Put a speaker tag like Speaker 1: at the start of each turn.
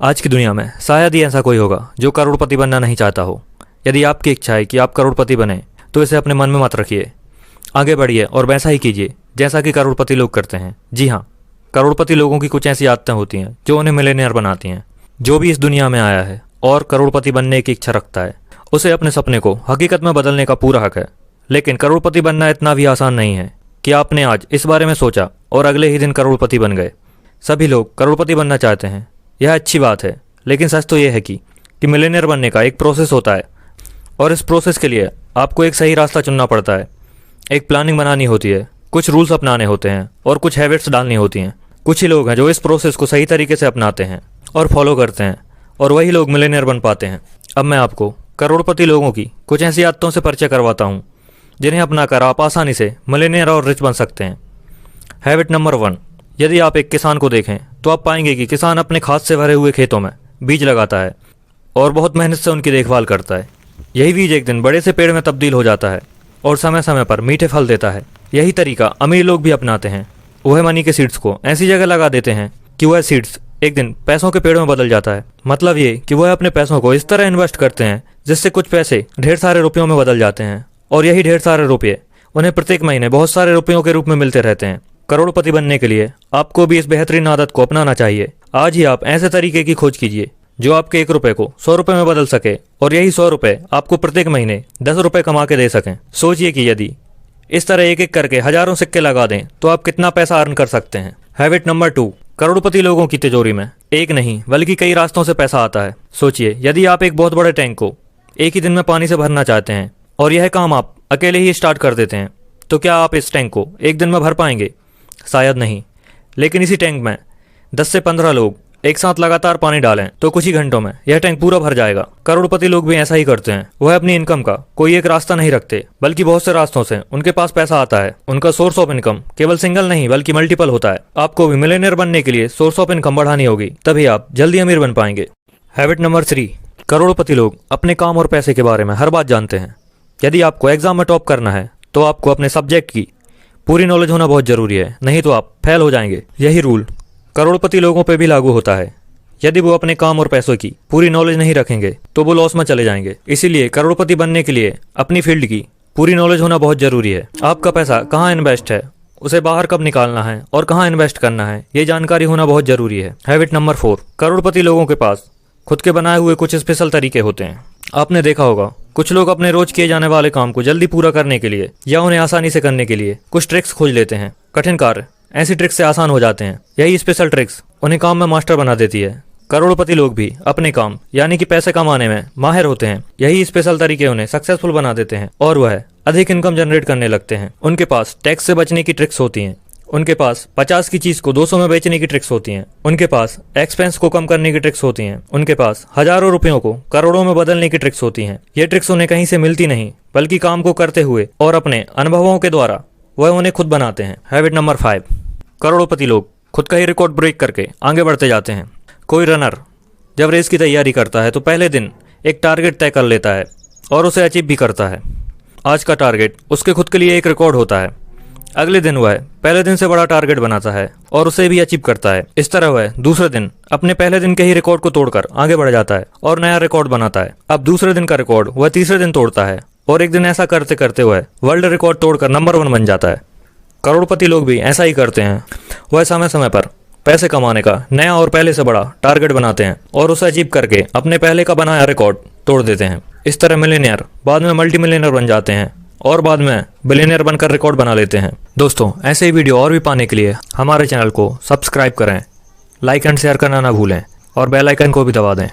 Speaker 1: आज की दुनिया में शायद ही ऐसा कोई होगा जो करोड़पति बनना नहीं चाहता हो। यदि आपकी इच्छा है कि आप करोड़पति बने तो इसे अपने मन में मत रखिए, आगे बढ़िए और वैसा ही कीजिए जैसा कि करोड़पति लोग करते हैं। जी हाँ, करोड़पति लोगों की कुछ ऐसी आदतें होती हैं जो उन्हें मिलियनेयर बनाती हैं। जो भी इस दुनिया में आया है और करोड़पति बनने की इच्छा रखता है, उसे अपने सपने को हकीकत में बदलने का पूरा हक है। लेकिन करोड़पति बनना इतना भी आसान नहीं है कि आपने आज इस बारे में सोचा और अगले ही दिन करोड़पति बन गए। सभी लोग करोड़पति बनना चाहते हैं, यह अच्छी बात है, लेकिन सच तो यह है कि मिलियनेयर बनने का एक प्रोसेस होता है और इस प्रोसेस के लिए आपको एक सही रास्ता चुनना पड़ता है। एक प्लानिंग बनानी होती है, कुछ रूल्स अपनाने होते हैं और कुछ हैबिट्स डालनी होती हैं। कुछ ही लोग हैं जो इस प्रोसेस को सही तरीके से अपनाते हैं और फॉलो करते हैं, और वही लोग मिलियनेयर बन पाते हैं। अब मैं आपको करोड़पति लोगों की कुछ ऐसी आदतों से परिचय करवाता हूँ जिन्हें अपनाकर आप आसानी से मिलियनेयर और रिच बन सकते हैं। हैबिट नंबर 1, यदि आप एक किसान को देखें तो आप पाएंगे कि किसान अपने खाद से भरे हुए खेतों में बीज लगाता है और बहुत मेहनत से उनकी देखभाल करता है। यही बीज एक दिन बड़े से पेड़ में तब्दील हो जाता है और समय समय पर मीठे फल देता है। यही तरीका अमीर लोग भी अपनाते हैं। वह मनी के सीड्स को ऐसी जगह लगा देते हैं कि वह सीड्स एक दिन पैसों के पेड़ों में बदल जाता है। मतलब ये कि वह अपने पैसों को इस तरह इन्वेस्ट करते हैं जिससे कुछ पैसे ढेर सारे रुपयों में बदल जाते हैं, और यही ढेर सारे रुपये उन्हें प्रत्येक महीने बहुत सारे रुपयों के रूप में मिलते रहते हैं। करोड़पति बनने के लिए आपको भी इस बेहतरीन आदत को अपनाना चाहिए। आज ही आप ऐसे तरीके की खोज कीजिए जो आपके 1 रुपए को 100 रुपए में बदल सके, और यही 100 रुपए आपको प्रत्येक महीने 10 रुपए कमा के दे सकें। सोचिए कि यदि इस तरह एक एक करके हजारों सिक्के लगा दें तो आप कितना पैसा अर्न कर सकते हैं। हैबिट नंबर 2, करोड़पति लोगों की तिजोरी में एक नहीं बल्कि कई रास्तों से पैसा आता है। सोचिए, यदि आप एक बहुत बड़े टैंक को एक ही दिन में पानी से भरना चाहते हैं और यह काम आप अकेले ही स्टार्ट कर देते हैं, तो क्या आप इस टैंक को एक दिन में भर पाएंगे? शायद नहीं। लेकिन इसी टैंक में 10 से 15 लोग एक साथ लगातार पानी डालें तो कुछ ही घंटों में यह टैंक पूरा भर जाएगा। करोड़पति लोग भी ऐसा ही करते हैं। वह अपनी इनकम का कोई एक रास्ता नहीं रखते, बल्कि बहुत से रास्तों से उनके पास पैसा आता है। उनका सोर्स ऑफ इनकम केवल सिंगल नहीं बल्कि मल्टीपल होता है। आपको भी मिलियनेयर बनने के लिए सोर्स ऑफ इनकम बढ़ानी होगी, तभी आप जल्दी अमीर बन पाएंगे। हैबिट नंबर 3, करोड़पति लोग अपने काम और पैसे के बारे में हर बात जानते हैं। यदि आपको एग्जाम में टॉप करना है तो आपको अपने सब्जेक्ट की पूरी नॉलेज होना बहुत जरूरी है, नहीं तो आप फेल हो जाएंगे। यही रूल करोड़पति लोगों पे भी लागू होता है। यदि वो अपने काम और पैसों की पूरी नॉलेज नहीं रखेंगे तो वो लॉस में चले जाएंगे। इसीलिए करोड़पति बनने के लिए अपनी फील्ड की पूरी नॉलेज होना बहुत जरूरी है। आपका पैसा कहाँ इन्वेस्ट है, उसे बाहर कब निकालना है और कहाँ इन्वेस्ट करना है, ये जानकारी होना बहुत जरूरी है। हैबिट नंबर 4, करोड़पति लोगों के पास खुद के बनाए हुए कुछ स्पेशल तरीके होते हैं। आपने देखा होगा कुछ लोग अपने रोज किए जाने वाले काम को जल्दी पूरा करने के लिए या उन्हें आसानी से करने के लिए कुछ ट्रिक्स खोज लेते हैं। कठिन कार्य ऐसी ट्रिक्स से आसान हो जाते हैं। यही स्पेशल ट्रिक्स उन्हें काम में मास्टर बना देती है। करोड़पति लोग भी अपने काम यानी कि पैसे कमाने में माहिर होते हैं। यही स्पेशल तरीके उन्हें सक्सेसफुल बना देते हैं और वह अधिक इनकम जनरेट करने लगते हैं। उनके पास टैक्स से बचने की ट्रिक्स होती हैं। उनके पास 50 की चीज को 200 में बेचने की ट्रिक्स होती हैं। उनके पास एक्सपेंस को कम करने की ट्रिक्स होती हैं। उनके पास हजारों रुपयों को करोड़ों में बदलने की ट्रिक्स होती हैं। ये ट्रिक्स उन्हें कहीं से मिलती नहीं, बल्कि काम को करते हुए और अपने अनुभवों के द्वारा वह उन्हें खुद बनाते हैं। हैबिट नंबर 5, करोड़पति लोग खुद का ही रिकॉर्ड ब्रेक करके आगे बढ़ते जाते हैं। कोई रनर जब रेस की तैयारी करता है तो पहले दिन एक टारगेट तय कर लेता है और उसे अचीव भी करता है। आज का टारगेट उसके खुद के लिए एक रिकॉर्ड होता है। अगले दिन वह पहले दिन से बड़ा टारगेट बनाता है और उसे भी अचीव करता है। इस तरह वह दूसरे दिन अपने पहले दिन के ही रिकॉर्ड को तोड़कर आगे बढ़ जाता है और नया रिकॉर्ड बनाता है। अब दूसरे दिन का रिकॉर्ड वह तीसरे दिन तोड़ता है और एक दिन ऐसा करते करते वह वर्ल्ड रिकॉर्ड तोड़कर नंबर 1 बन जाता है। करोड़पति लोग भी ऐसा ही करते हैं। वह समय समय पर पैसे कमाने का नया और पहले से बड़ा टारगेट बनाते हैं और उसे अचीव करके अपने पहले का बनाया रिकॉर्ड तोड़ देते हैं। इस तरह मिलियनेयर बाद में मल्टी मिलियनेयर बन जाते हैं और बाद में बिलियनेयर बनकर रिकॉर्ड बना लेते हैं। दोस्तों, ऐसे ही वीडियो और भी पाने के लिए हमारे चैनल को सब्सक्राइब करें, लाइक एंड शेयर करना ना भूलें और बेल आइकन को भी दबा दें।